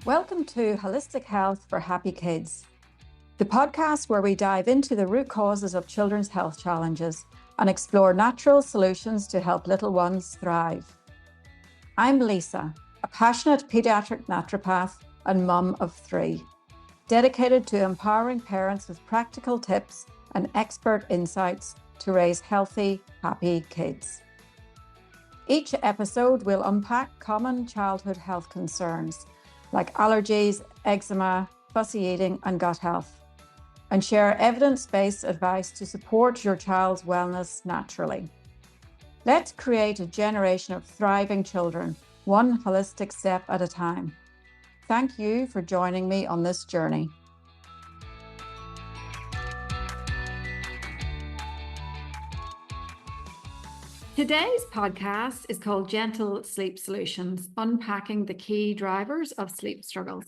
Welcome to Holistic Health for Happy Kids, the podcast where we dive into the root causes of children's health challenges and explore natural solutions to help little ones thrive. I'm Lisa, a passionate pediatric naturopath and mum of 3, dedicated to empowering parents with practical tips and expert insights to raise healthy, happy kids. Each episode will unpack common childhood health concerns like allergies, eczema, fussy eating, and gut health, and share evidence-based advice to support your child's wellness naturally. Let's create a generation of thriving children, one holistic step at a time. Thank you for joining me on this journey. Today's podcast is called Gentle Sleep Solutions, Unpacking the Key Drivers of Sleep Struggles.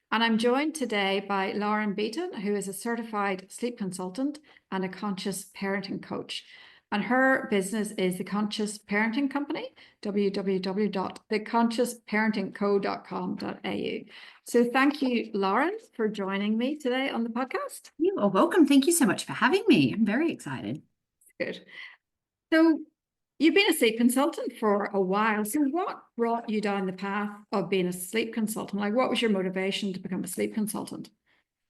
And I'm joined today by Lauren Beeton, who is a certified sleep consultant and a conscious parenting coach. And her business is the Conscious Parenting Company, www.theconsciousparentingco.com.au. So thank you, Lauren, for joining me today on the podcast. You are welcome. Thank you so much for having me. I'm very excited. Good. So you've been a sleep consultant for a while. So what brought you down the path of being a sleep consultant? Like, what was your motivation to become a sleep consultant?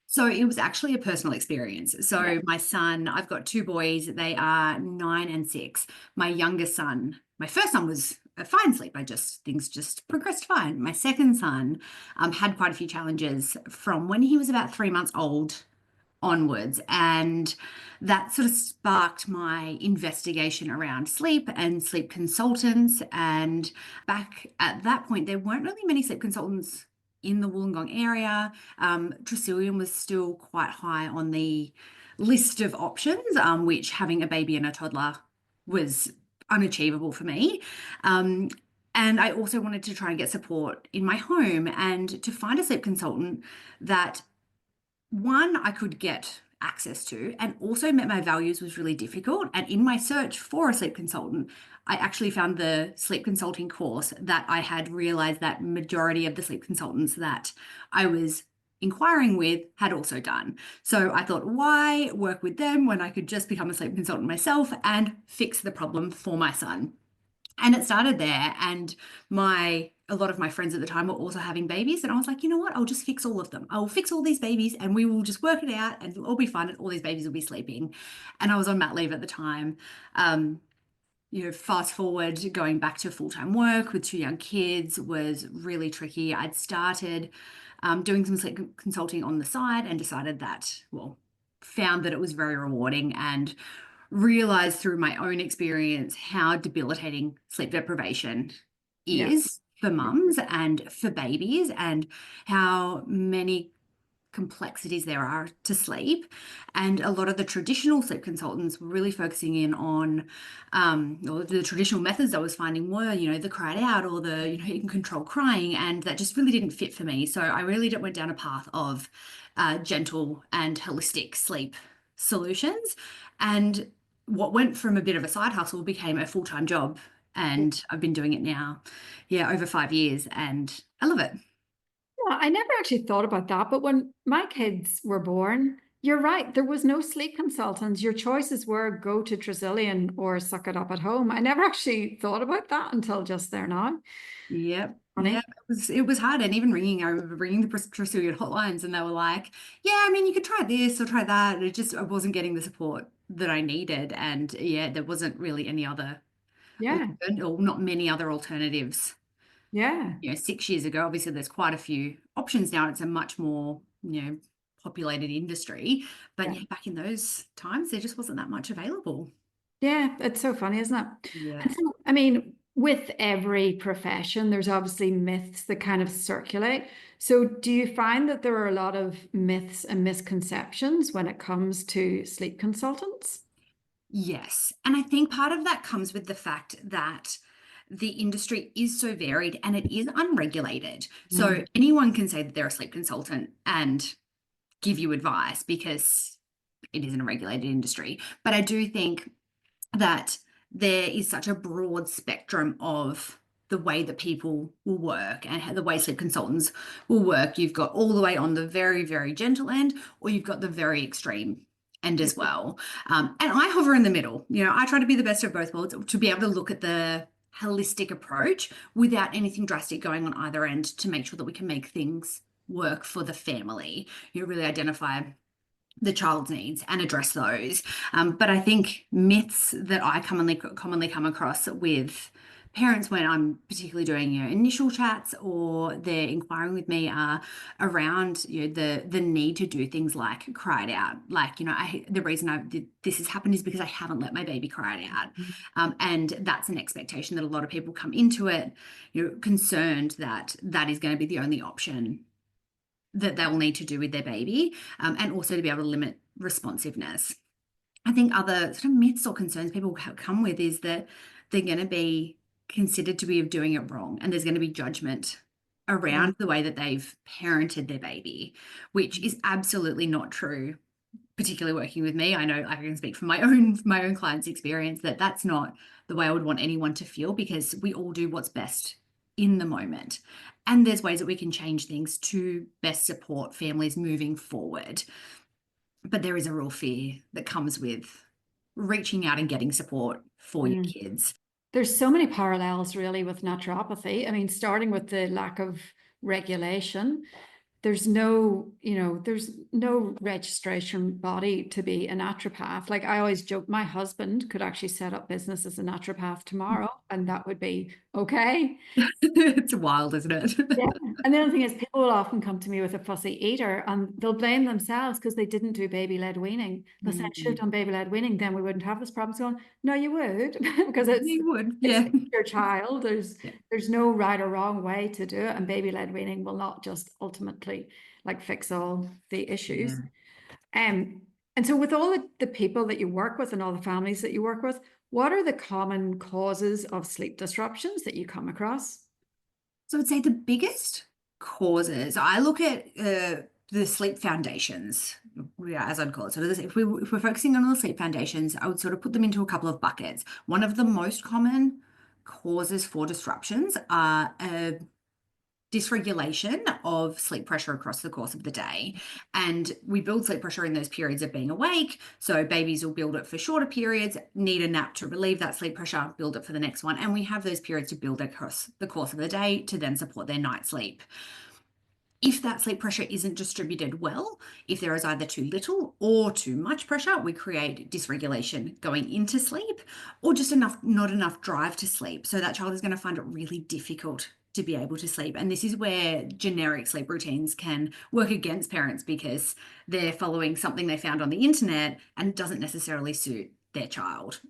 So it was actually a personal experience. So my son, I've got 2 boys. They are 9 and 6. My youngest son, my first son was a fine sleep. Things just progressed fine. My second son had quite a few challenges from when he was about 3 months old onwards, and that sort of sparked my investigation around sleep and sleep consultants. And back at that point, there weren't really many sleep consultants in the Wollongong area. Tresillian was still quite high on the list of options, which having a baby and a toddler was unachievable for me. And I also wanted to try and get support in my home and to find a sleep consultant that, one, I could get access to and also met my values was really difficult. And in my search for a sleep consultant, I actually found the sleep consulting course that I had realized that majority of the sleep consultants that I was inquiring with had also done. So I thought, why work with them when I could just become a sleep consultant myself and fix the problem for my son? And it started there. And a lot of my friends at the time were also having babies. And I was like, you know what? I'll just fix all of them. I will fix all these babies and we will just work it out and it'll all be fun and all these babies will be sleeping. And I was on mat leave at the time. Fast forward, going back to full-time work with 2 young kids was really tricky. I'd started doing some sleep consulting on the side and found that it was very rewarding and realized through my own experience how debilitating sleep deprivation is for mums and for babies, and how many complexities there are to sleep. And a lot of the traditional sleep consultants were really focusing in on or the traditional methods I was finding were, the cried out or the, you can control crying, and that just really didn't fit for me. So I really went down a path of gentle and holistic sleep solutions. And what went from a bit of a side hustle became a full-time job. And I've been doing it now, over 5 years, and I love it. Yeah, I never actually thought about that. But when my kids were born, you're right, there was no sleep consultants. Your choices were go to Tresillian or suck it up at home. I never actually thought about that until just there now. Yep. Funny. Yeah, it was hard. And even I remember ringing the Tresillian hotlines and they were like, yeah, I mean, you could try this or try that. And I wasn't getting the support that I needed. And there wasn't really any other, or not many other alternatives. 6 years ago, obviously there's quite a few options now. It's a much more, populated industry. But back in those times, there just wasn't that much available. Yeah, it's so funny, isn't it? Yeah. And so, I mean, with every profession, there's obviously myths that kind of circulate. So do you find that there are a lot of myths and misconceptions when it comes to sleep consultants? Yes. And I think part of that comes with the fact that the industry is so varied and it is unregulated. So anyone can say that they're a sleep consultant and give you advice because it isn't a regulated industry. But I do think that there is such a broad spectrum of the way that people will work and the way sleep consultants will work. You've got all the way on the very, very gentle end, or you've got the very extreme end as well. And I hover in the middle. I try to be the best of both worlds, to be able to look at the holistic approach without anything drastic going on either end, to make sure that we can make things work for the family. You really identify the child's needs and address those. But I think myths that I commonly come across with parents when I'm particularly doing initial chats or they're inquiring with me are around the need to do things like cry it out. Like, the reason this has happened is because I haven't let my baby cry it out. And that's an expectation that a lot of people come into it, concerned that that is going to be the only option that they'll need to do with their baby, and also to be able to limit responsiveness. I think other sort of myths or concerns people come with is that they're going to be considered to be doing it wrong, and there's going to be judgment around the way that they've parented their baby, which is absolutely not true. Particularly working with me, I know I can speak from my own clients' experience that that's not the way I would want anyone to feel, because we all do what's best in the moment. And there's ways that we can change things to best support families moving forward. But there is a real fear that comes with reaching out and getting support for your kids. There's so many parallels really with naturopathy. I mean, starting with the lack of regulation, there's no registration body to be a naturopath. Like I always joke, my husband could actually set up business as a naturopath tomorrow, and that would be okay. It's wild, isn't it? Yeah. And the other thing is, people will often come to me with a fussy eater and they'll blame themselves because they didn't do baby-led weaning. They'll say, I should have done baby-led weaning, then we wouldn't have this problem. So, no, you would, because You would, yeah. it's your child. There's no right or wrong way to do it, and baby-led weaning will not just ultimately like fix all the issues. And so with all the people that you work with and all the families that you work with, what are the common causes of sleep disruptions that you come across? So I'd say the biggest causes, I look at the sleep foundations, as I'd call it. So if we're focusing on the sleep foundations, I would sort of put them into a couple of buckets. One of the most common causes for disruptions are dysregulation of sleep pressure across the course of the day. And we build sleep pressure in those periods of being awake. So babies will build it for shorter periods, need a nap to relieve that sleep pressure, build it for the next one. And we have those periods to build across the course of the day to then support their night sleep. If that sleep pressure isn't distributed well, if there is either too little or too much pressure, we create dysregulation going into sleep, or just not enough drive to sleep. So that child is going to find it really difficult to be able to sleep. And this is where generic sleep routines can work against parents, because they're following something they found on the internet and it doesn't necessarily suit their child.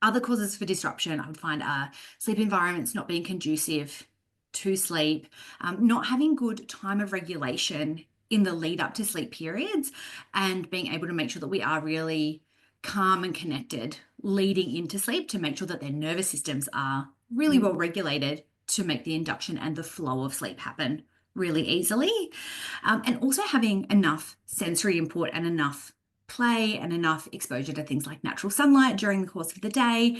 Other causes for disruption I would find are sleep environments not being conducive to sleep, not having good time of regulation in the lead up to sleep periods, and being able to make sure that we are really calm and connected leading into sleep to make sure that their nervous systems are really well regulated to make the induction and the flow of sleep happen really easily. And also having enough sensory input and enough play and enough exposure to things like natural sunlight during the course of the day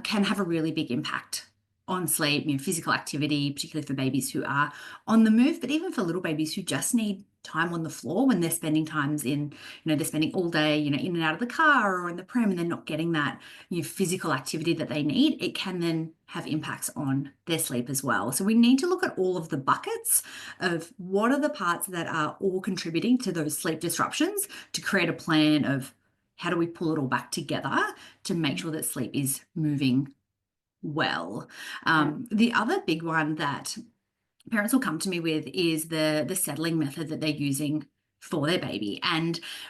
can have a really big impact on sleep. Physical activity, particularly for babies who are on the move, but even for little babies who just need time on the floor when they're spending times in, they're spending all day, in and out of the car or in the pram, and they're not getting that, physical activity that they need, it can then have impacts on their sleep as well. So we need to look at all of the buckets of what are the parts that are all contributing to those sleep disruptions to create a plan of how do we pull it all back together to make sure that sleep is moving well. The other big one that parents will come to me with is the settling method that they're using for their baby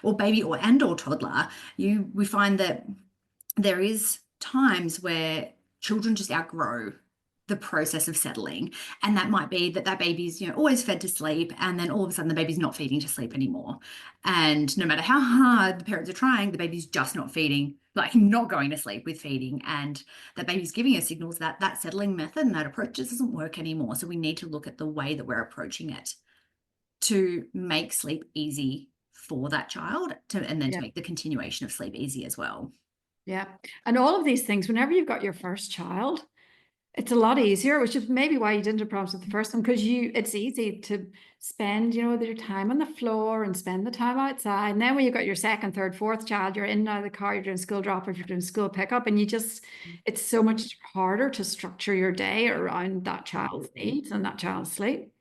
or toddler. We find that there is times where children just outgrow the process of settling, and that might be that baby's always fed to sleep, and then all of a sudden the baby's not feeding to sleep anymore, and no matter how hard the parents are trying, the baby's just not feeding, like not going to sleep with feeding, and that baby's giving us signals that that settling method and that approach just doesn't work anymore. So we need to look at the way that we're approaching it to make sleep easy for that child and then to make the continuation of sleep easy as well. Yeah. And all of these things, whenever you've got your first child, It's a lot easier, which is maybe why you didn't have problems with the first one, because it's easy to spend, your time on the floor and spend the time outside. And then when you've got your second, third, fourth child, you're in and out of the car, you're doing school drop off, you're doing school pickup, and it's so much harder to structure your day around that child's needs and that child's sleep.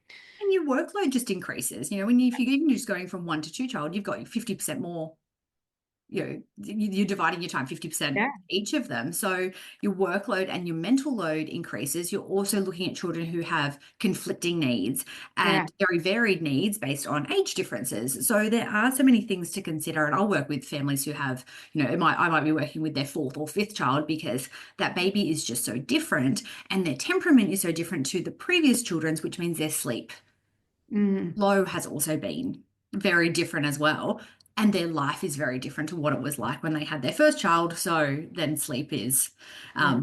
And your workload just increases. If you're even just going from 1 to 2 child, you've got 50% more. You're dividing your time 50% Yeah. each of them. So your workload and your mental load increases. You're also looking at children who have conflicting needs and Yeah. very varied needs based on age differences. So there are so many things to consider. And I'll work with families who have, I might be working with their fourth or fifth child because that baby is just so different and their temperament is so different to the previous children's, which means their sleep Mm. flow has also been very different as well. And their life is very different to what it was like when they had their first child. So then sleep is, Yeah.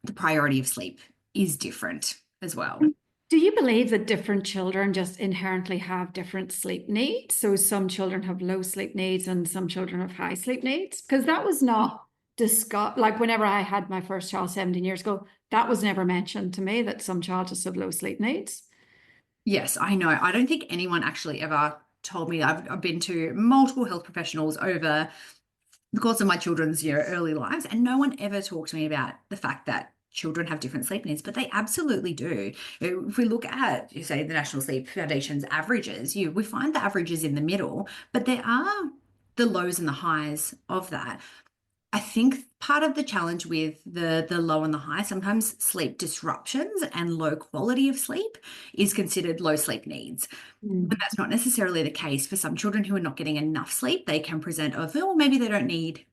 the priority of sleep is different as well. Do you believe that different children just inherently have different sleep needs? So some children have low sleep needs and some children have high sleep needs? Because that was not discussed. Like whenever I had my first child 17 years ago, that was never mentioned to me that some child just have low sleep needs. Yes, I know. I don't think anyone actually ever told me. I've been to multiple health professionals over the course of my children's early lives, and no one ever talked to me about the fact that children have different sleep needs, but they absolutely do. If we look at, you say, the National Sleep Foundation's averages, we find the averages in the middle, but there are the lows and the highs of that. I think part of the challenge with the low and the high, sometimes sleep disruptions and low quality of sleep is considered low sleep needs. But Mm. that's not necessarily the case for some children who are not getting enough sleep. They can present of, oh, maybe they don't need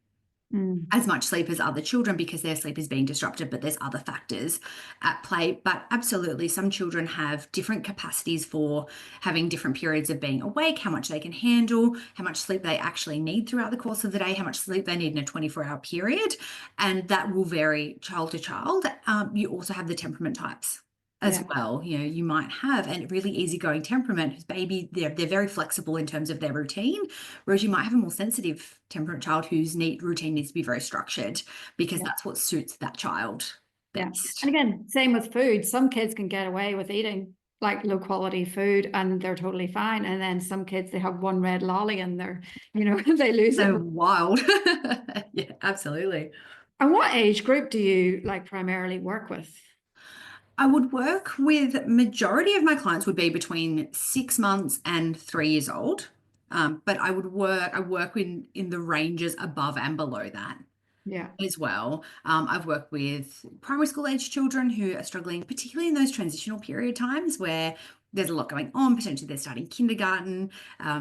Mm. as much sleep as other children because their sleep is being disrupted, but there's other factors at play. But absolutely, some children have different capacities for having different periods of being awake, how much they can handle, how much sleep they actually need throughout the course of the day, how much sleep they need in a 24-hour period. And that will vary child to child. You also have the temperament types as Yeah. well. You might have a really easygoing temperament whose baby, they're very flexible in terms of their routine, whereas you might have a more sensitive temperament child whose routine needs to be very structured because Yeah. that's what suits that child Yeah. And best. again, same with food. Some kids can get away with eating like low quality food and they're totally fine. And then some kids, they have one red lolly and they lose it. So wild. Yeah, absolutely. And what age group do you like primarily work with? I would work with majority of my clients would be between 6 months and 3 years old. But I work in the ranges above and below that Yeah. as well. I've worked with primary school age children who are struggling, particularly in those transitional period times where there's a lot going on. Potentially they're starting kindergarten,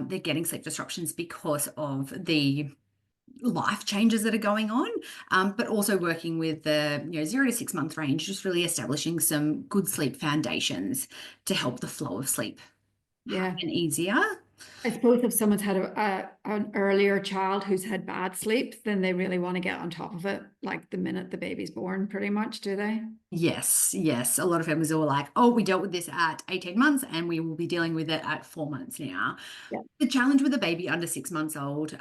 they're getting sleep disruptions because of the life changes that are going on, but also working with the 0 to 6 month range, just really establishing some good sleep foundations to help the flow of sleep Yeah. happen easier. I suppose if someone's had an earlier child who's had bad sleep, then they really want to get on top of it, like the minute the baby's born, pretty much, do they? Yes, yes. A lot of families are like, oh, we dealt with this at 18 months and we will be dealing with it at 4 months now. Yeah. The challenge with a baby under 6 months old,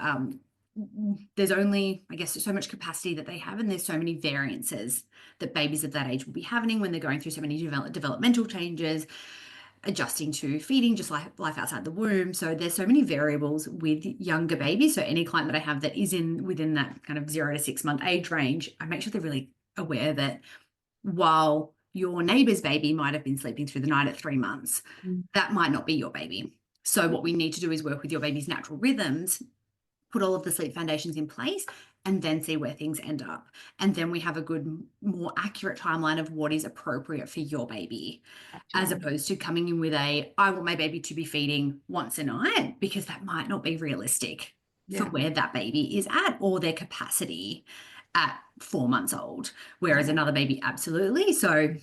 there's only, I guess, so much capacity that they have, and there's so many variances that babies of that age will be having when they're going through so many developmental changes, adjusting to feeding, just like life outside the womb. So there's so many variables with younger babies. So any client that I have that is within that kind of 0 to 6 month age range, I make sure they're really aware that while your neighbor's baby might have been sleeping through the night at 3 months, Mm. that might not be your baby. So what we need to do is work with your baby's natural rhythms, put all of the sleep foundations in place, and then see where things end up. And then we have a good, more accurate timeline of what is appropriate for your baby, as Gotcha. opposed to coming in with I want my baby to be feeding once a night, because that might not be realistic for Yeah. where that baby is at or their capacity at 4 months old. Whereas another baby, absolutely. So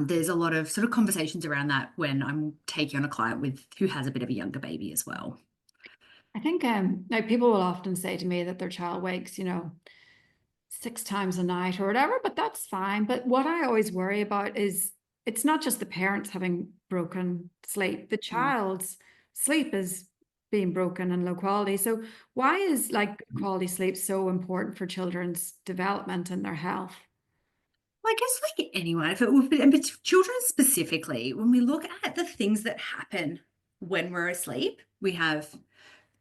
there's a lot of sort of conversations around that when I'm taking on a client who has a bit of a younger baby as well. I think like people will often say to me that their child wakes, 6 times a night or whatever, but that's fine. But what I always worry about is it's not just the parents having broken sleep, the Mm. child's sleep is being broken and low quality. So why is like quality sleep so important for children's development and their health? I guess like anyone, if it would be, but children specifically, when we look at the things that happen when we're asleep, we have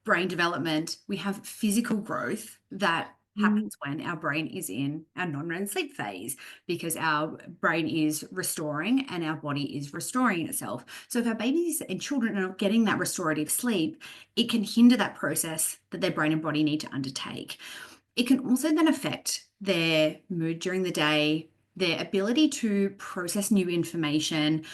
brain development, we have physical growth that happens when our brain is in our non-REM sleep phase because our brain is restoring and our body is restoring itself. So if our babies and children are not getting that restorative sleep, it can hinder that process that their brain and body need to undertake. It can also then affect their mood during the day, their ability to process new information,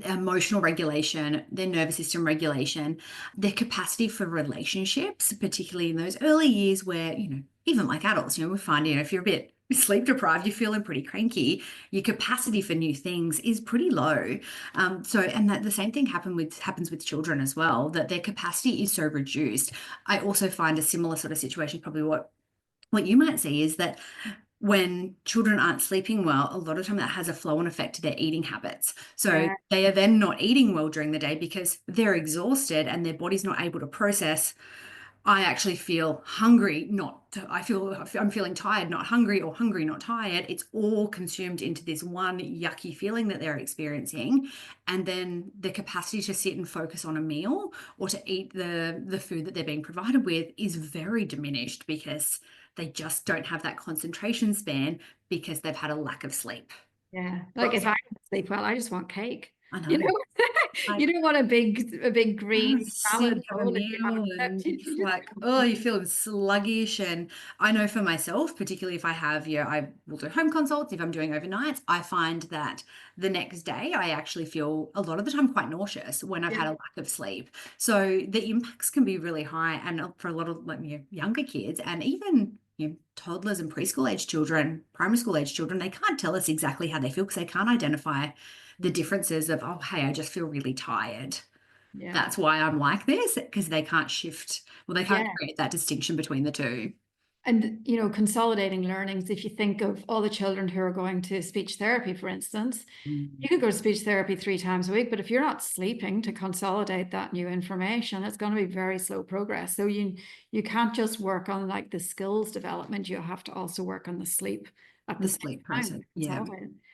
emotional regulation, their nervous system regulation, their capacity for relationships, particularly in those early years where, even like adults, we find, if you're a bit sleep deprived, you're feeling pretty cranky, your capacity for new things is pretty low. And that the same thing happens with children as well, that their capacity is so reduced. I also find a similar sort of situation, probably what you might see is that when children aren't sleeping well, a lot of time that has a flow-on effect to their eating habits. So they are then not eating well during the day because they're exhausted and their body's not able to process. I actually feel hungry, I'm feeling tired, not hungry, or hungry, not tired. It's all consumed into this one yucky feeling that they're experiencing. And then the capacity to sit and focus on a meal or to eat the food that they're being provided with is very diminished because they just don't have that concentration span because they've had a lack of sleep. Yeah. Like if I don't sleep well, I just want cake. I know. You know, you don't want a big green salad Of a bowl. meal and it's like, oh, you feel sluggish. And I know for myself, particularly if I have, I will do home consults. If I'm doing overnights, I find that the next day I actually feel a lot of the time quite nauseous when I've had a lack of sleep. So the impacts can be really high, and for a lot of younger kids and even toddlers and preschool age children, primary school age children, they can't tell us exactly how they feel because they can't identify the differences of, oh, hey, I just feel really tired. Yeah. That's why I'm like this, because they can't they can't create that distinction between the two. And, consolidating learnings, if you think of all the children who are going to speech therapy, for instance, you could go to speech therapy 3 times a week, but if you're not sleeping to consolidate that new information, it's going to be very slow progress. So you can't just work on like the skills development, you have to also work on the sleep at the sleep same process. time. Yeah,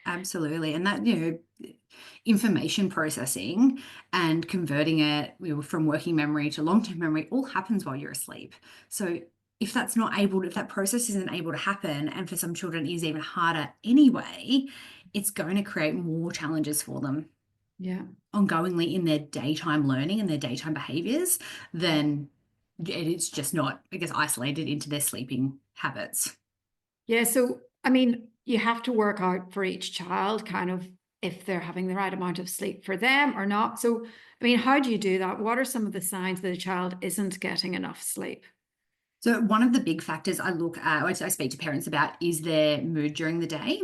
absolutely. And that, information processing and converting it from working memory to long-term memory all happens while you're asleep. So if that process isn't able to happen, and for some children is even harder anyway, it's going to create more challenges for them. Yeah. Ongoingly in their daytime learning and their daytime behaviors, then it's just not, I guess, isolated into their sleeping habits. Yeah. So, I mean, you have to work out for each child kind of if they're having the right amount of sleep for them or not. So, I mean, how do you do that? What are some of the signs that a child isn't getting enough sleep? So one of the big factors I look at, or I speak to parents about, is their mood during the day,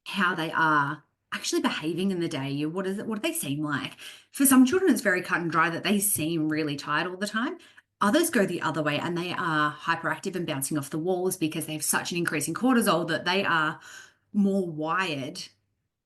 how they are actually behaving in the day. What do they seem like? For some children, it's very cut and dry that they seem really tired all the time. Others go the other way and they are hyperactive and bouncing off the walls because they have such an increase in cortisol that they are more wired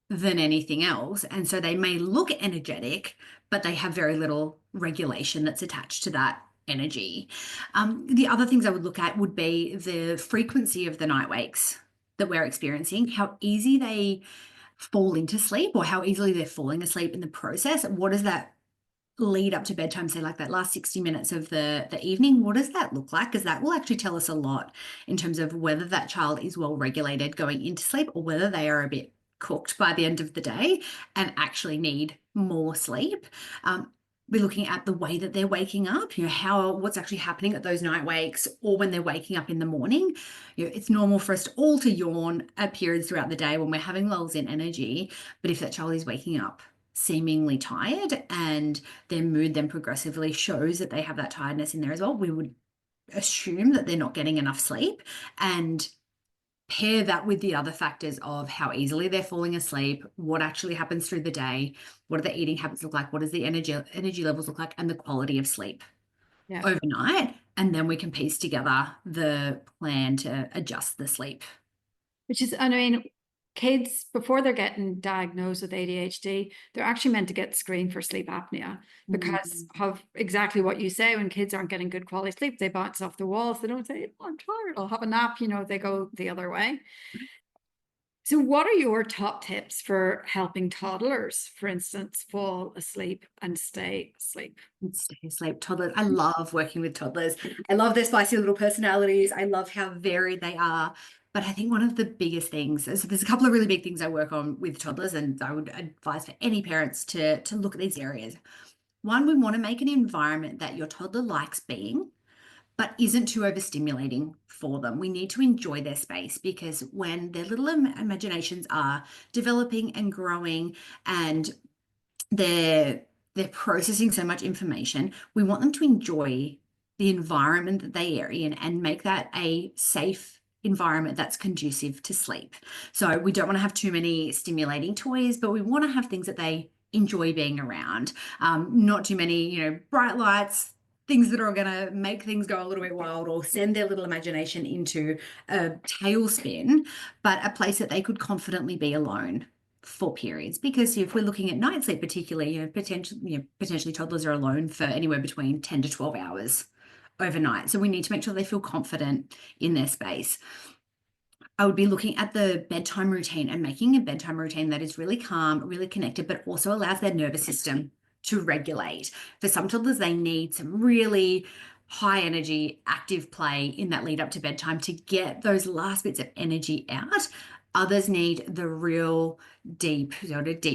than anything else. And so they may look energetic, but they have very little regulation that's attached to that energy. The other things I would look at would be the frequency of the night wakes that we're experiencing, how easy they fall into sleep or how easily they're falling asleep in the process. What does that lead up to bedtime, say like that last 60 minutes of the evening, what does that look like? Because that will actually tell us a lot in terms of whether that child is well regulated going into sleep or whether they are a bit cooked by the end of the day and actually need more sleep. We're looking at the way that they're waking up, what's actually happening at those night wakes or when they're waking up in the morning. It's normal for us all to yawn at periods throughout the day when we're having lulls in energy. But if that child is waking up seemingly tired and their mood then progressively shows that they have that tiredness in there as well, we would assume that they're not getting enough sleep and pair that with the other factors of how easily they're falling asleep, what actually happens through the day, what do the eating habits look like, what does the energy levels look like, and the quality of sleep overnight. And then we can piece together the plan to adjust the sleep. Which is, I mean, kids, before they're getting diagnosed with ADHD, they're actually meant to get screened for sleep apnea because of exactly what you say. When kids aren't getting good quality sleep, they bounce off the walls. They don't say, oh, I'm tired, I'll have a nap. They go the other way. So what are your top tips for helping toddlers, for instance, fall asleep and stay asleep? Stay asleep. Toddlers. I love working with toddlers. I love their spicy little personalities. I love how varied they are. But I think one of the biggest things, so there's a couple of really big things I work on with toddlers, and I would advise for any parents to look at these areas. One, we want to make an environment that your toddler likes being, but isn't too overstimulating for them. We need to enjoy their space, because when their little imaginations are developing and growing, and they're processing so much information, we want them to enjoy the environment that they are in and make that a safe environment that's conducive to sleep. So we don't want to have too many stimulating toys, but we want to have things that they enjoy being around. Not too many, bright lights, things that are going to make things go a little bit wild or send their little imagination into a tailspin, but a place that they could confidently be alone for periods. Because if we're looking at night sleep, particularly, potentially toddlers are alone for anywhere between 10 to 12 hours overnight. So we need to make sure they feel confident in their space. I would be looking at the bedtime routine and making a bedtime routine that is really calm, really connected, but also allows their nervous system to regulate. For some toddlers, they need some really high energy, active play in that lead up to bedtime to get those last bits of energy out. Others need the real deep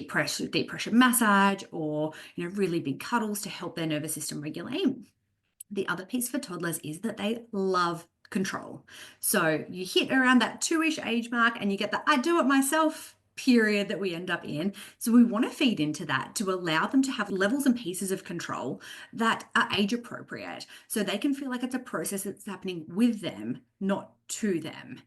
pressure massage, or really big cuddles to help their nervous system regulate. The other piece for toddlers is that they love control. So you hit around that 2-ish age mark and you get the I do it myself period that we end up in. So we want to feed into that to allow them to have levels and pieces of control that are age appropriate, so they can feel like it's a process that's happening with them, not to them.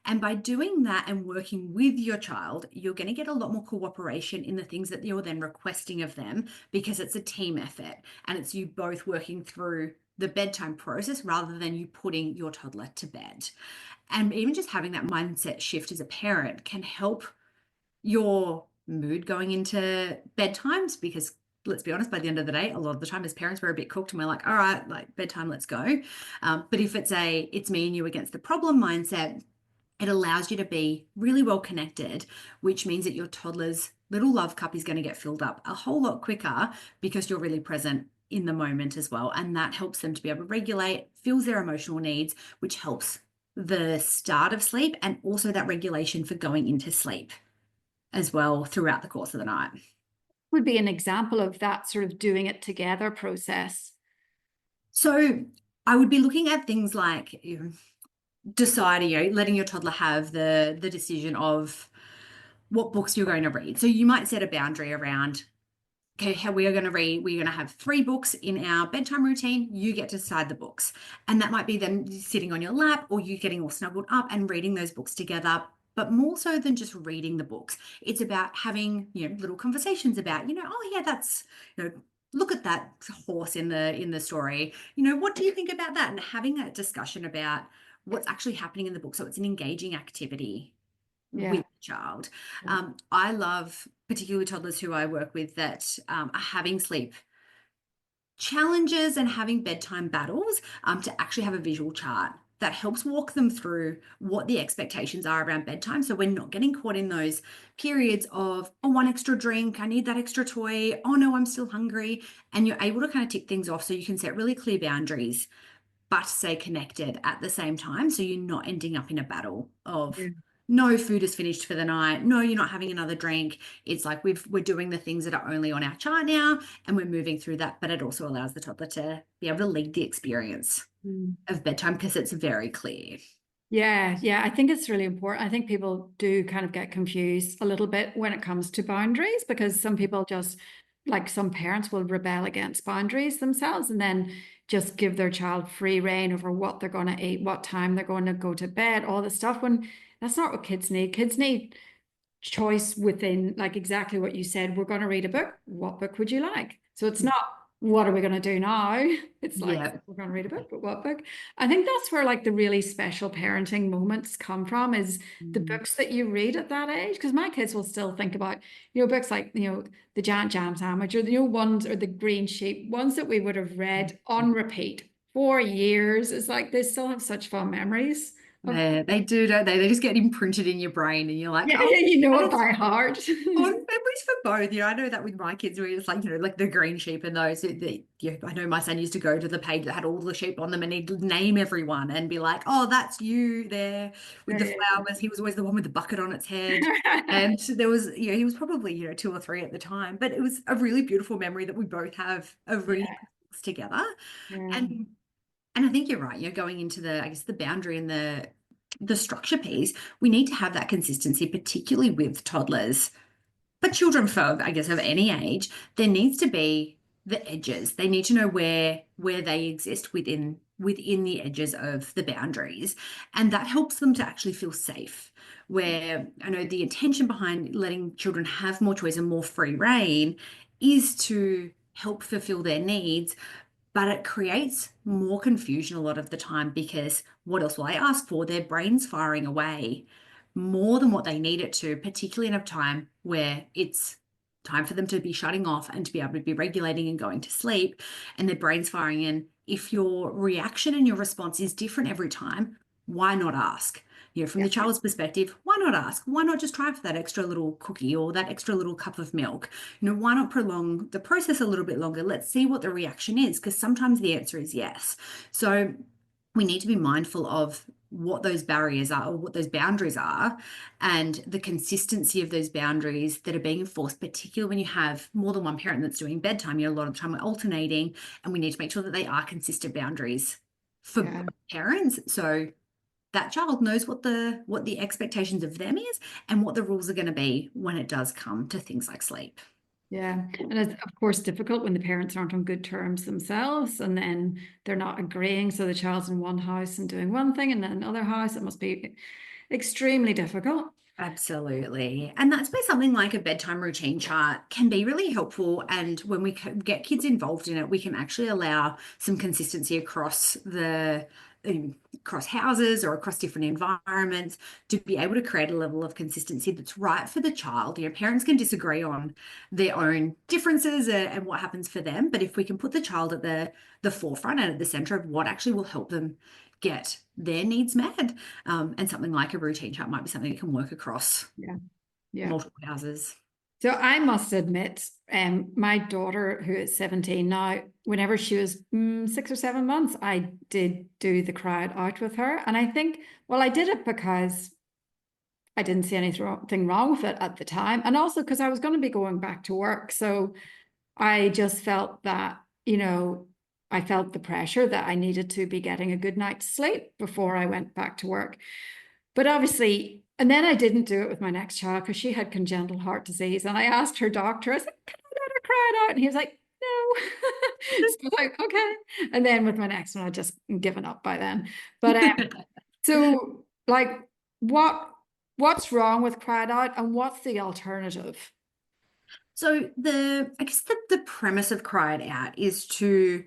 And by doing that and working with your child, you're going to get a lot more cooperation in the things that you're then requesting of them, because it's a team effort and it's you both working through the bedtime process rather than you putting your toddler to bed. And even just having that mindset shift as a parent can help your mood going into bedtimes, because let's be honest, by the end of the day, a lot of the time as parents, we're a bit cooked and we're like, all right, like bedtime, let's go. But if it's me and you against the problem mindset, it allows you to be really well connected, which means that your toddler's little love cup is going to get filled up a whole lot quicker because you're really present in the moment as well. And that helps them to be able to regulate, fills their emotional needs, which helps the start of sleep and also that regulation for going into sleep as well throughout the course of the night. Would be an example of that sort of doing it together process? So I would be looking at things like deciding, letting your toddler have the decision of what books you're going to read. So you might set a boundary around, okay, how we're going to have 3 books in our bedtime routine. You get to decide the books. And that might be them sitting on your lap or you getting all snuggled up and reading those books together. But more so than just reading the books, it's about having, little conversations about, oh yeah, that's, look at that horse in the story. What do you think about that? And having that discussion about what's actually happening in the book. So it's an engaging activity with the child. I love, particularly toddlers who I work with that are having sleep challenges and having bedtime battles, to actually have a visual chart that helps walk them through what the expectations are around bedtime. So we're not getting caught in those periods of, oh, one extra drink, I need that extra toy, oh no, I'm still hungry. And you're able to kind of tick things off so you can set really clear boundaries, but stay connected at the same time. So you're not ending up in a battle of no, food is finished for the night. No, you're not having another drink. It's like we're doing the things that are only on our chart now and we're moving through that. But it also allows the toddler to be able to lead the experience of bedtime because it's very clear. Yeah, I think it's really important. I think people do kind of get confused a little bit when it comes to boundaries, because some people just, like some parents will rebel against boundaries themselves and then just give their child free rein over what they're going to eat, what time they're going to go to bed, all this stuff, when that's not what kids need. Kids need choice within, like exactly what you said. We're going to read a book. What book would you like? So it's not, what are we going to do now? It's like, we're going to read a book, but what book? I think that's where like the really special parenting moments come from, is the books that you read at that age. Because my kids will still think about, books like, the Giant Jam Sandwich, or ones, or the Green Sheep, ones that we would have read on repeat for years. It's like they still have such fond memories Yeah, they do, don't they? They just get imprinted in your brain and you're like, Yeah, oh, you know and it it's by heart. fond memories for both. I know that with my kids, where it's like, like the green sheep and those. I know my son used to go to the page that had all the sheep on them and he'd name everyone and be like, oh, that's you there with the flowers. He was always the one with the bucket on its head. And there was, he was probably, 2 or 3 at the time, but it was a really beautiful memory that we both have of reading books together. Yeah. And I think you're right. You're going into I guess the boundary and the structure piece. We need to have that consistency, particularly with toddlers. But children I guess, of any age, there needs to be the edges. They need to know where they exist within the edges of the boundaries. And that helps them to actually feel safe. Where I know the intention behind letting children have more choice and more free reign is to help fulfill their needs, but it creates more confusion a lot of the time, because what else will I ask for? Their brain's firing away more than what they need it to, particularly in a time where it's time for them to be shutting off and to be able to be regulating and going to sleep, and their brain's firing in. If your reaction and your response is different every time, why not ask? From the child's perspective, why not ask? Why not just try for that extra little cookie or that extra little cup of milk? Why not prolong the process a little bit longer? Let's see what the reaction is, because sometimes the answer is yes. So we need to be mindful of what those barriers are, or what those boundaries are, and the consistency of those boundaries that are being enforced, particularly when you have more than one parent that's doing bedtime. A lot of the time we're alternating, and we need to make sure that they are consistent boundaries for both parents. So that child knows what the expectations of them is and what the rules are going to be when it does come to things like sleep. Yeah. And it's of course difficult when the parents aren't on good terms themselves, and then they're not agreeing. So the child's in one house and doing one thing, and then another house. It must be extremely difficult. Absolutely. And that's where something like a bedtime routine chart can be really helpful. And when we get kids involved in it, we can actually allow some consistency across across houses or across different environments, to be able to create a level of consistency that's right for the child. Parents can disagree on their own differences and what happens for them, but if we can put the child at the forefront and at the center of what actually will help them get their needs met, and something like a routine chart might be something that can work across multiple houses. So I must admit, my daughter, who is 17 now, whenever she was 6 or 7 months, I did do the cry it out with her. And I think, well, I did it because I didn't see anything wrong with it at the time. And also because I was going to be going back to work. So I just felt that, I felt the pressure that I needed to be getting a good night's sleep before I went back to work. But obviously, and then I didn't do it with my next child because she had congenital heart disease. And I asked her doctor, I said, can I let her cry it out? And he was like, no. So I was like, okay. And then with my next one, I'd just given up by then. But so like, what's wrong with cry it out, and what's the alternative? So I guess the premise of cry it out is to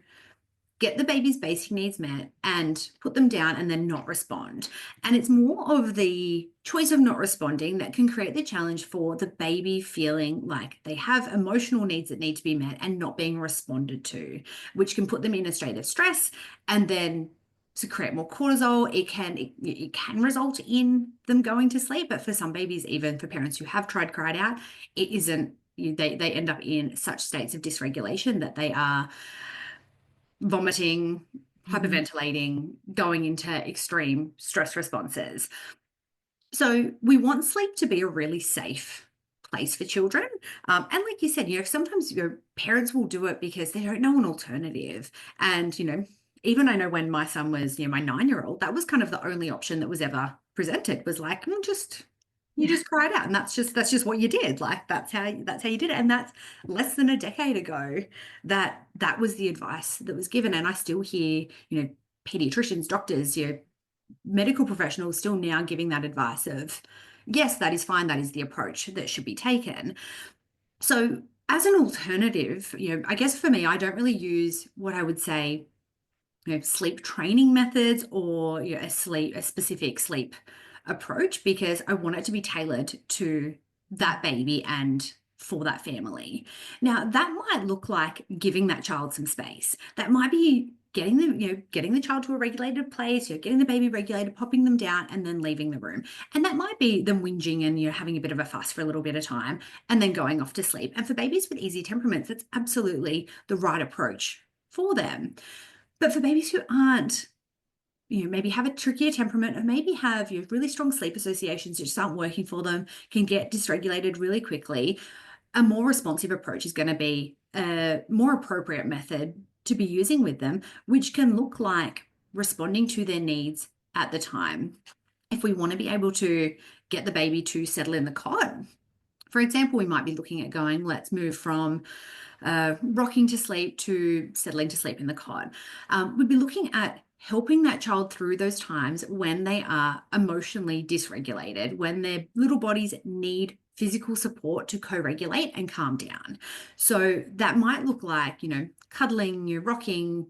get the baby's basic needs met and put them down and then not respond. And it's more of the choice of not responding that can create the challenge for the baby feeling like they have emotional needs that need to be met and not being responded to, which can put them in a state of stress, and then to create more cortisol. It can result in them going to sleep. But for some babies, even for parents who have tried cried out, it isn't. They end up in such states of dysregulation that they are vomiting, hyperventilating, going into extreme stress responses. So we want sleep to be a really safe place for children. And like you said, sometimes parents will do it because they don't know an alternative. And, even I know when my son was, my 9-year-old, that was kind of the only option that was ever presented, was like, you just cried out, and that's just what you did. Like that's how you did it. And that's less than a decade ago that was the advice that was given. And I still hear, pediatricians, doctors, medical professionals still now giving that advice of, yes, that is fine. That is the approach that should be taken. So as an alternative, I guess for me, I don't really use what I would say, sleep training methods or a specific sleep approach, because I want it to be tailored to that baby and for that family. Now, that might look like giving that child some space. That might be getting them, getting the child to a regulated place, getting the baby regulated, popping them down, and then leaving the room. And that might be them whinging and, having a bit of a fuss for a little bit of time and then going off to sleep. And for babies with easy temperaments, that's absolutely the right approach for them. But for babies who aren't, maybe have a trickier temperament, or maybe have really strong sleep associations that just aren't working for them, can get dysregulated really quickly, a more responsive approach is going to be a more appropriate method to be using with them, which can look like responding to their needs at the time. If we want to be able to get the baby to settle in the cot, for example, we might be looking at going, let's move from rocking to sleep to settling to sleep in the cot. We'd be looking at helping that child through those times when they are emotionally dysregulated, when their little bodies need physical support to co-regulate and calm down. So that might look like, cuddling, rocking,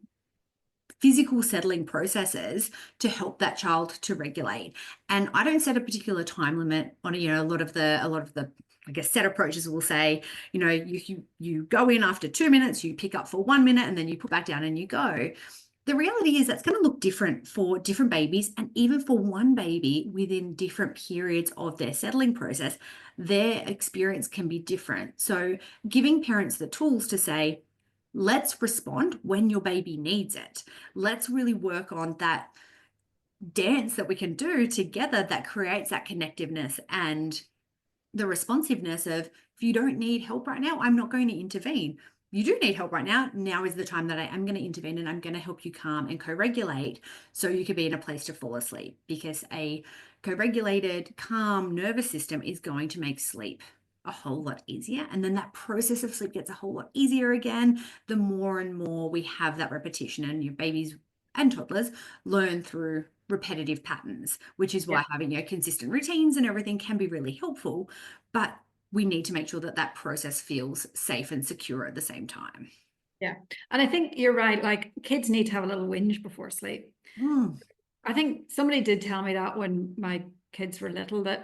physical settling processes to help that child to regulate. And I don't set a particular time limit on, a lot of the I guess set approaches will say, you go in after 2 minutes, you pick up for 1 minute, and then you put back down and you go. The reality is that's going to look different for different babies, and even for one baby within different periods of their settling process, their experience can be different. So giving parents the tools to say, let's respond when your baby needs it. Let's really work on that dance that we can do together that creates that connectiveness and the responsiveness of, if you don't need help right now, I'm not going to intervene. You do need help right now. Now is the time that I am going to intervene, and I'm going to help you calm and co-regulate so you can be in a place to fall asleep, because a co-regulated, calm nervous system is going to make sleep a whole lot easier. And then that process of sleep gets a whole lot easier again, the more and more we have that repetition, and your babies and toddlers learn through repetitive patterns, which is why having consistent routines and everything can be really helpful. But we need to make sure that that process feels safe and secure at the same time. Yeah. And I think you're right. Like, kids need to have a little whinge before sleep. I think somebody did tell me that when my kids were little, that,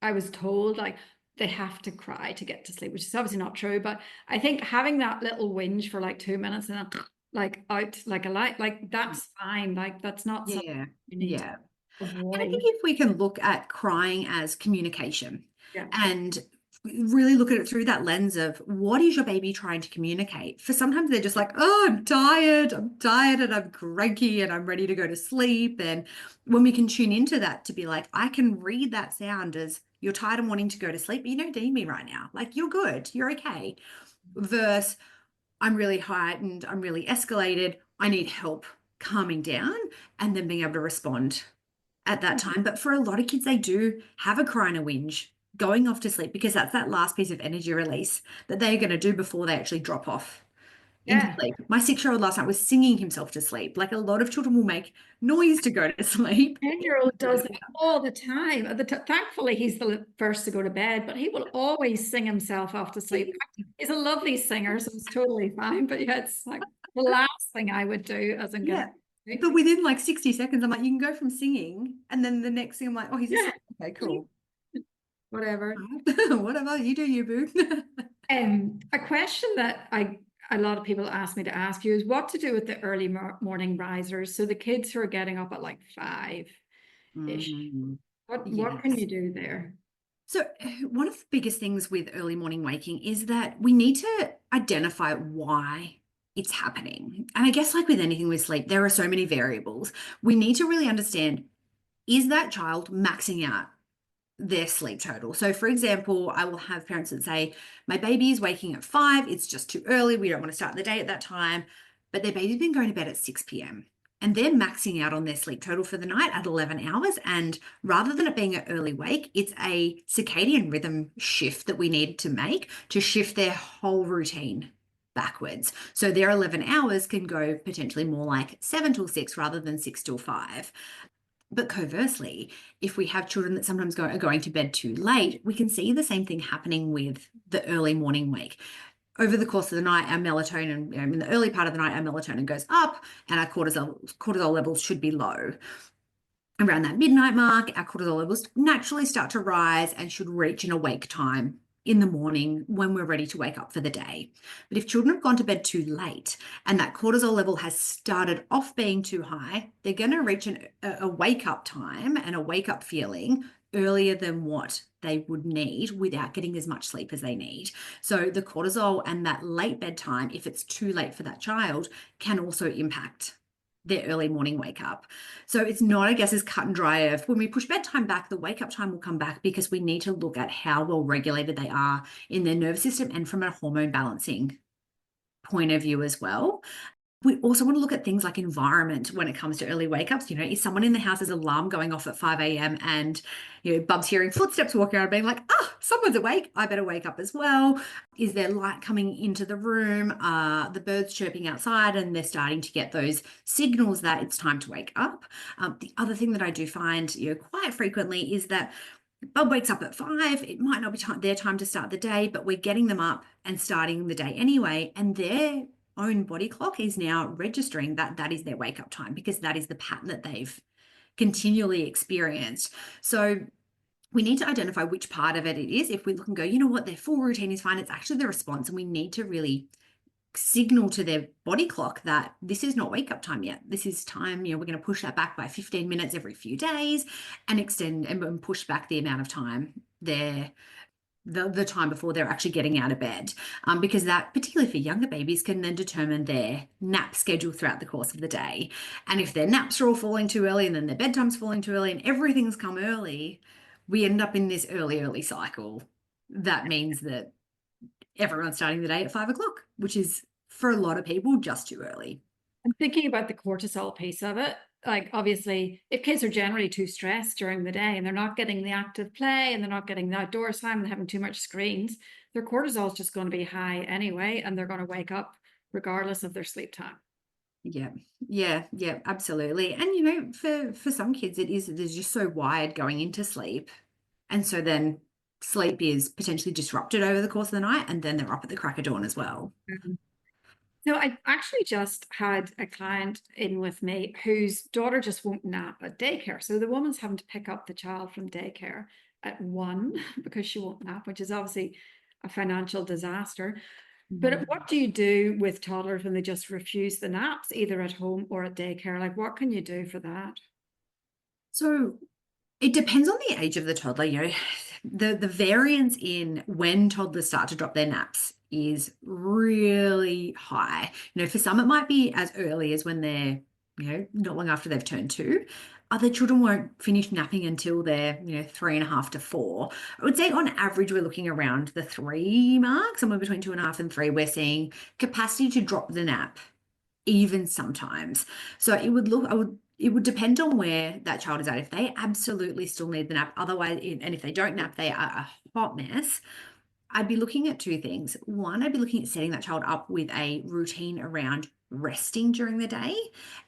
I was told like they have to cry to get to sleep, which is obviously not true. But I think having that little whinge for like 2 minutes and then like out like a light, like that's fine. Like that's not something you need to avoid. And I think if we can look at crying as communication, Yeah. and really look at it through that lens of, what is your baby trying to communicate? For sometimes they're just like, oh, I'm tired and I'm cranky and I'm ready to go to sleep. And when we can tune into that to be like, I can read that sound as, you're tired and wanting to go to sleep, but you don't need me right now. Like, you're good, you're okay. Versus, I'm really heightened, I'm really escalated, I need help calming down, and then being able to respond at that time. But for a lot of kids, they do have a cry and a whinge going off to sleep, because that's that last piece of energy release that they're going to do before they actually drop off into sleep. My 6-year-old last night was singing himself to sleep. Like, a lot of children will make noise to go to sleep. 10-year-old does it all the time. Thankfully, he's the first to go to bed, but he will always sing himself off to sleep. He's a lovely singer, so it's totally fine. But yeah, it's like the last thing I would do as I'm getting. But within like 60 seconds, I'm like, you can go from singing, and then the next thing I'm like, oh, he's asleep. Okay, cool. Whatever. Whatever, you do you, boo. A question that a lot of people ask me to ask you is what to do with the early morning risers. So the kids who are getting up at like 5-ish. What can you do there? So one of the biggest things with early morning waking is that we need to identify why it's happening. And I guess, like with anything with sleep, there are so many variables. We need to really understand, is that child maxing out their sleep total? So for example, I will have parents that say, my baby is waking at 5, it's just too early, we don't want to start the day at that time, but their baby's been going to bed at 6 p.m. and they're maxing out on their sleep total for the night at 11 hours. And rather than it being an early wake, it's a circadian rhythm shift that we needed to make to shift their whole routine backwards. So their 11 hours can go potentially more like 7 till 6 rather than 6 till 5. But conversely, if we have children that sometimes are going to bed too late, we can see the same thing happening with the early morning wake. Over the course of the night, our melatonin, in the early part of the night, our melatonin goes up and our cortisol levels should be low. Around that midnight mark, our cortisol levels naturally start to rise and should reach an awake time in the morning when we're ready to wake up for the day. But if children have gone to bed too late and that cortisol level has started off being too high, they're going to reach a wake up time and a wake up feeling earlier than what they would need without getting as much sleep as they need. So the cortisol and that late bedtime, if it's too late for that child, can also impact their early morning wake up. So it's not, I guess, as cut and dry of when we push bedtime back, the wake up time will come back, because we need to look at how well regulated they are in their nervous system and from a hormone balancing point of view as well. We also want to look at things like environment when it comes to early wake-ups. You know, is someone in the house's alarm going off at 5 a.m. and, you know, Bub's hearing footsteps walking around being like, someone's awake, I better wake up as well. Is there light coming into the room? The birds chirping outside and they're starting to get those signals that it's time to wake up. The other thing that I do find, you know, quite frequently is that Bub wakes up at 5. It might not be their time to start the day, but we're getting them up and starting the day anyway. And their own body clock is now registering that that is their wake up time, because that is the pattern that they've continually experienced. So we need to identify which part of it is. If we look and go, you know what, their full routine is fine, it's actually the response. And we need to really signal to their body clock that this is not wake up time yet. This is time, you know, we're going to push that back by 15 minutes every few days and extend and push back the amount of time the time before they're actually getting out of bed, because that, particularly for younger babies, can then determine their nap schedule throughout the course of the day. And if their naps are all falling too early and then their bedtime's falling too early and everything's come early, we end up in this early cycle. That means that everyone's starting the day at 5 o'clock, which is for a lot of people just too early. I'm thinking about the cortisol piece of it. Like, obviously, if kids are generally too stressed during the day and they're not getting the active play and they're not getting the outdoors time and having too much screens, their cortisol is just going to be high anyway, and they're going to wake up regardless of their sleep time. Yeah, absolutely. And, you know, for some kids, there's just so wired going into sleep. And so then sleep is potentially disrupted over the course of the night, and then they're up at the crack of dawn as well. Mm-hmm. So I actually just had a client in with me whose daughter just won't nap at daycare. So the woman's having to pick up the child from daycare at 1 because she won't nap, which is obviously a financial disaster. But what do you do with toddlers when they just refuse the naps, either at home or at daycare? Like, what can you do for that? So it depends on the age of the toddler. You know, the variance in when toddlers start to drop their naps is really high. You know, for some it might be as early as when they're, you know, not long after they've turned 2. Other children won't finish napping until they're, you know, 3.5 to 4. I would say on average we're looking around the 3 mark, somewhere between 2.5 and 3. We're seeing capacity to drop the nap even sometimes. So it would depend on where that child is at. If they absolutely still need the nap, otherwise, and if they don't nap, they are a hot mess. I'd be looking at 2 things. One, I'd be looking at setting that child up with a routine around resting during the day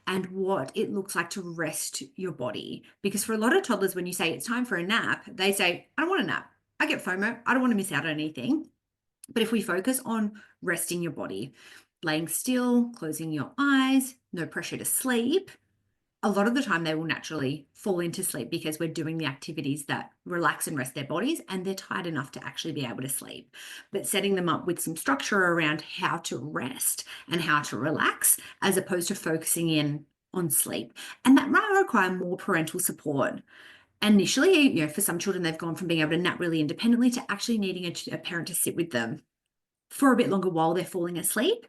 and what it looks like to rest your body. Because for a lot of toddlers, when you say it's time for a nap, they say, I don't want a nap. I get FOMO. I don't want to miss out on anything. But if we focus on resting your body, laying still, closing your eyes, no pressure to sleep, a lot of the time they will naturally fall into sleep because we're doing the activities that relax and rest their bodies, and they're tired enough to actually be able to sleep. But setting them up with some structure around how to rest and how to relax, as opposed to focusing in on sleep. And that might require more parental support. Initially, you know, for some children, they've gone from being able to nap really independently to actually needing a parent to sit with them for a bit longer while they're falling asleep.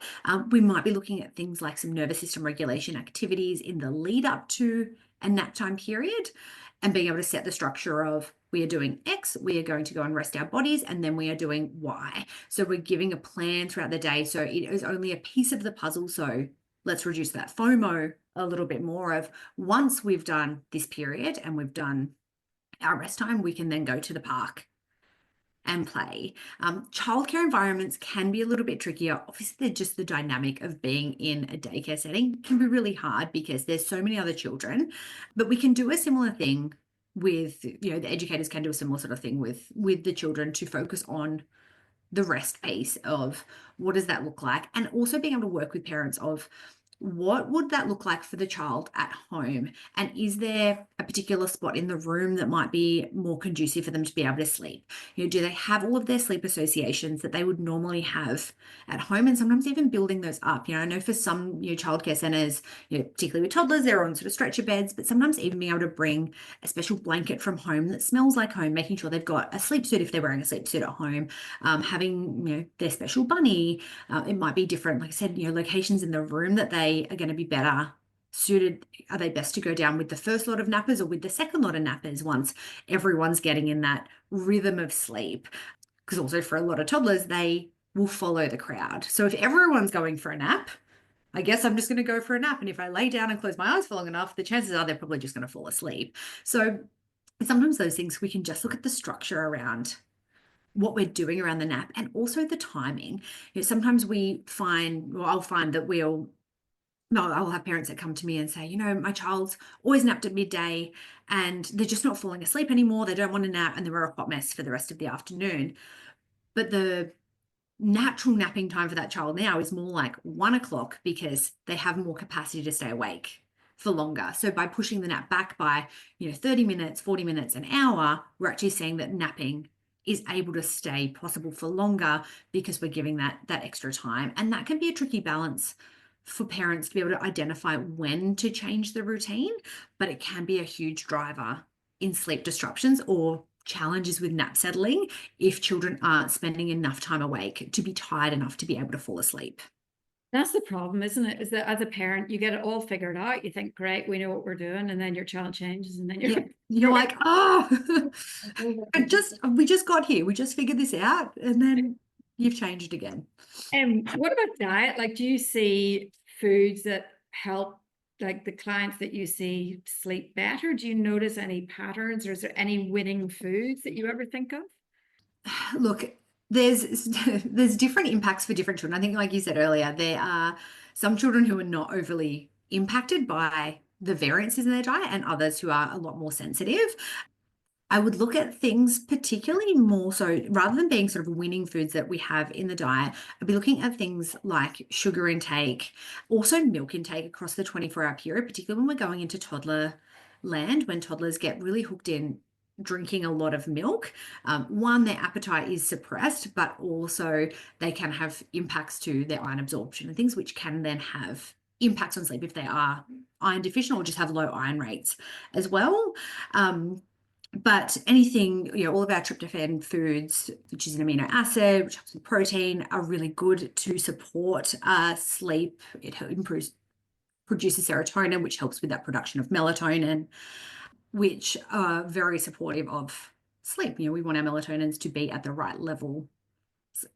We might be looking at things like some nervous system regulation activities in the lead up to a nap time period, and being able to set the structure of, we are doing X, we are going to go and rest our bodies, and then we are doing Y. So we're giving a plan throughout the day. So it is only a piece of the puzzle. So let's reduce that FOMO a little bit more of, once we've done this period and we've done our rest time, we can then go to the park and play. Childcare environments can be a little bit trickier. Obviously, just the dynamic of being in a daycare setting can be really hard because there's so many other children. But we can do a similar thing with, you know, the educators can do a similar sort of thing with the children to focus on the rest piece of what does that look like, and also being able to work with parents of, what would that look like for the child at home? And is there a particular spot in the room that might be more conducive for them to be able to sleep? Do they have all of their sleep associations that they would normally have at home? And sometimes even building those up. I know for some childcare centres, particularly with toddlers, they're on sort of stretcher beds, but sometimes even being able to bring a special blanket from home that smells like home, making sure they've got a sleep suit if they're wearing a sleep suit at home, having their special bunny. It might be different, like I said, locations in the room that they are going to be better suited. Are they best to go down with the first lot of nappers or with the second lot of nappers once everyone's getting in that rhythm of sleep? Because also for a lot of toddlers, they will follow the crowd. So if everyone's going for a nap, I guess I'm just going to go for a nap. And if I lay down and close my eyes for long enough, the chances are they're probably just going to fall asleep. So sometimes those things, we can just look at the structure around what we're doing around the nap and also the timing. Sometimes I'll find that I'll have parents that come to me and say, my child's always napped at midday and they're just not falling asleep anymore. They don't want to nap and they're a hot mess for the rest of the afternoon. But the natural napping time for that child now is more like 1 o'clock because they have more capacity to stay awake for longer. So by pushing the nap back by, 30 minutes, 40 minutes, an hour, we're actually seeing that napping is able to stay possible for longer because we're giving that extra time. And that can be a tricky balance for parents to be able to identify when to change the routine, but it can be a huge driver in sleep disruptions or challenges with nap settling if children aren't spending enough time awake to be tired enough to be able to fall asleep. That's the problem, isn't it? Is that as a parent, you get it all figured out. You think, great, we know what we're doing. And then your child changes and then you're like, oh, we just got here. We just figured this out. And then you've changed again. What about diet? Like, do you see foods that help, like the clients that you see, sleep better? Do you notice any patterns, or is there any winning foods that you ever think of? Look, there's different impacts for different children. I think, like you said earlier, there are some children who are not overly impacted by the variances in their diet and others who are a lot more sensitive. I would look at things particularly more so, rather than being sort of winning foods that we have in the diet, I'd be looking at things like sugar intake, also milk intake across the 24-hour period, particularly when we're going into toddler land, when toddlers get really hooked in drinking a lot of milk. One, their appetite is suppressed, but also they can have impacts to their iron absorption and things which can then have impacts on sleep if they are iron deficient or just have low iron rates as well. But anything, all of our tryptophan foods, which is an amino acid, which helps with protein, are really good to support sleep. It produces serotonin, which helps with that production of melatonin, which are very supportive of sleep. We want our melatonins to be at the right level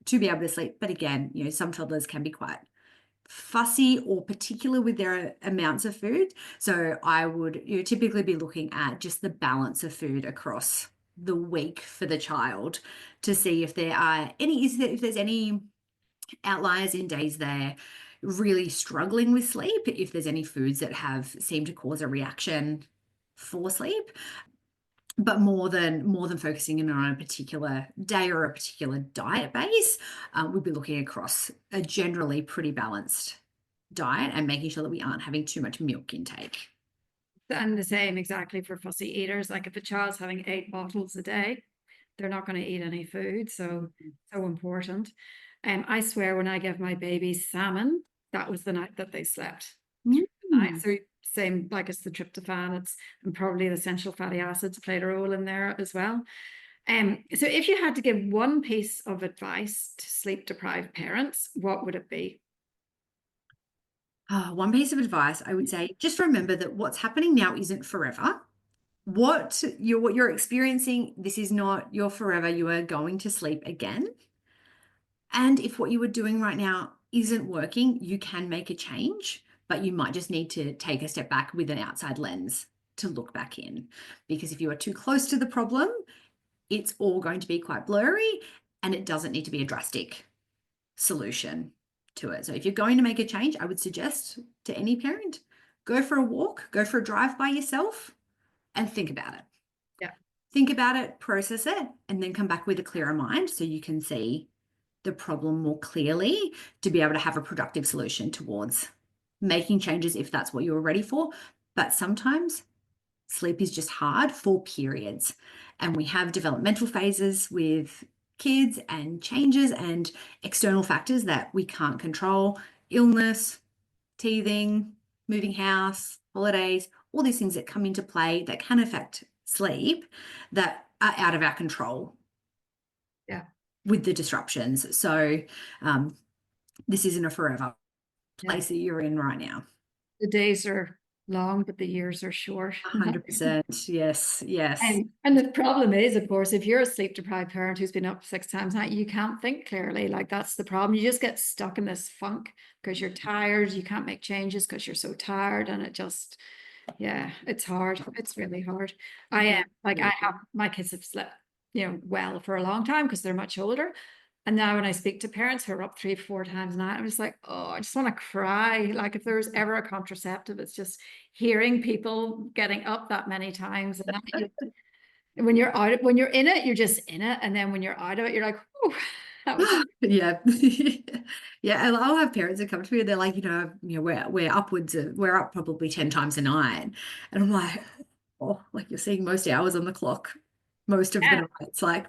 to be able to sleep. But again, some toddlers can be quite fussy or particular with their amounts of food. So I would typically be looking at just the balance of food across the week for the child to see if there are if there's any outliers in days they're really struggling with sleep, if there's any foods that seem to cause a reaction for sleep. But more than focusing in on a particular day or a particular diet base, we'd be looking across a generally pretty balanced diet and making sure that we aren't having too much milk intake. And the same exactly for fussy eaters. Like if a child's having 8 bottles a day, they're not going to eat any food. So important. I swear when I gave my babies salmon, that was the night that they slept. So same like it's the tryptophan, and probably the essential fatty acids played a role in there as well. So if you had to give one piece of advice to sleep deprived parents, what would it be? One piece of advice, I would say, just remember that what's happening now isn't forever. What you're experiencing, this is not your forever. You are going to sleep again. And if what you are doing right now isn't working, you can make a change, but you might just need to take a step back with an outside lens to look back in. Because if you are too close to the problem, it's all going to be quite blurry and it doesn't need to be a drastic solution to it. So if you're going to make a change, I would suggest to any parent, go for a walk, go for a drive by yourself and think about it. Yeah. Think about it, process it, and then come back with a clearer mind so you can see the problem more clearly to be able to have a productive solution towards making changes if that's what you're ready for. But sometimes sleep is just hard for periods. And we have developmental phases with kids and changes and external factors that we can't control, illness, teething, moving house, holidays, all these things that come into play that can affect sleep that are out of our control. Yeah. With the disruptions. So this isn't a forever place that you're in right now. The days are long, but the years are short. 100%. Yes. And the problem is, of course, if you're a sleep deprived parent who's been up 6 times a night, you can't think clearly. Like, that's the problem. You just get stuck in this funk because you're tired. You can't make changes because you're so tired, and it just, it's hard. It's really hard. I have my kids have slept, well for a long time because they're much older. And now when I speak to parents who are up 3-4 times a night, I'm just like, oh, I just want to cry. Like, if there was ever a contraceptive, it's just hearing people getting up that many times. And that, when you're in it, you're just in it. And then when you're out of it, you're like, oh, that was yeah. Yeah. And I'll have parents that come to me and they're like, we're up probably 10 times a night. And I'm like, oh, like, you're seeing most hours on the clock, most of the night. It's like,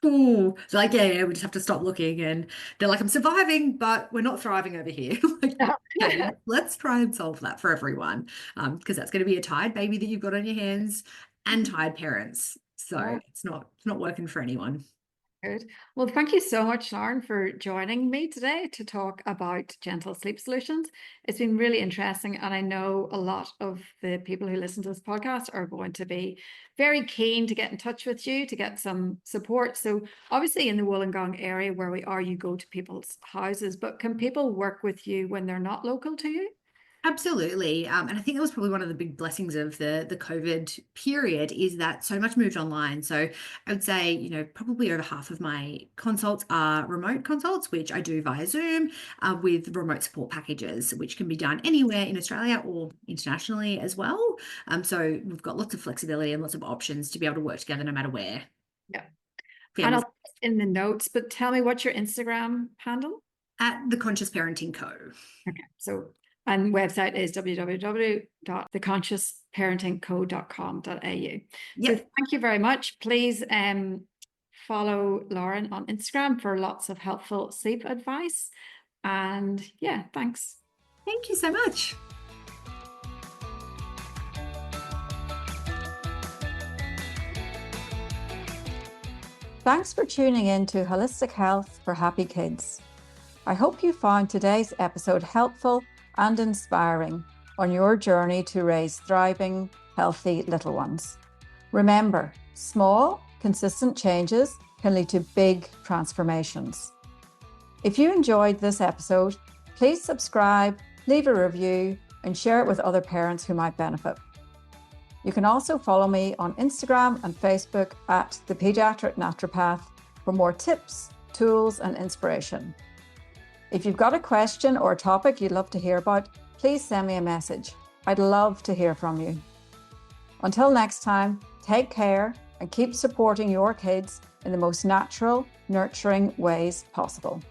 ooh. It's like, we just have to stop looking. And they're like, I'm surviving, but we're not thriving over here. Like, okay, let's try and solve that for everyone. Because that's going to be a tired baby that you've got on your hands and tired parents. So it's not working for anyone. Good. Well, thank you so much, Lauren, for joining me today to talk about gentle sleep solutions. It's been really interesting, and I know a lot of the people who listen to this podcast are going to be very keen to get in touch with you to get some support. So obviously in the Wollongong area where we are, you go to people's houses, but can people work with you when they're not local to you? Absolutely. And I think that was probably one of the big blessings of the COVID period, is that so much moved online. So I would say, probably over half of my consults are remote consults, which I do via Zoom with remote support packages, which can be done anywhere in Australia or internationally as well. So we've got lots of flexibility and lots of options to be able to work together no matter where. Yeah. And I'll put in the notes, but tell me, what's your Instagram handle? At The Conscious Parenting Co. Okay. And website is www.theconsciousparentingco.com.au. Yep. So thank you very much. Please follow Lauren on Instagram for lots of helpful sleep advice. And thanks. Thank you so much. Thanks for tuning in to Holistic Health for Happy Kids. I hope you found today's episode helpful and inspiring on your journey to raise thriving, healthy little ones. Remember, small, consistent changes can lead to big transformations. If you enjoyed this episode, please subscribe, leave a review, and share it with other parents who might benefit. You can also follow me on Instagram and Facebook at The Pediatric Naturopath for more tips, tools, and inspiration. If you've got a question or a topic you'd love to hear about, please send me a message. I'd love to hear from you. Until next time, take care and keep supporting your kids in the most natural, nurturing ways possible.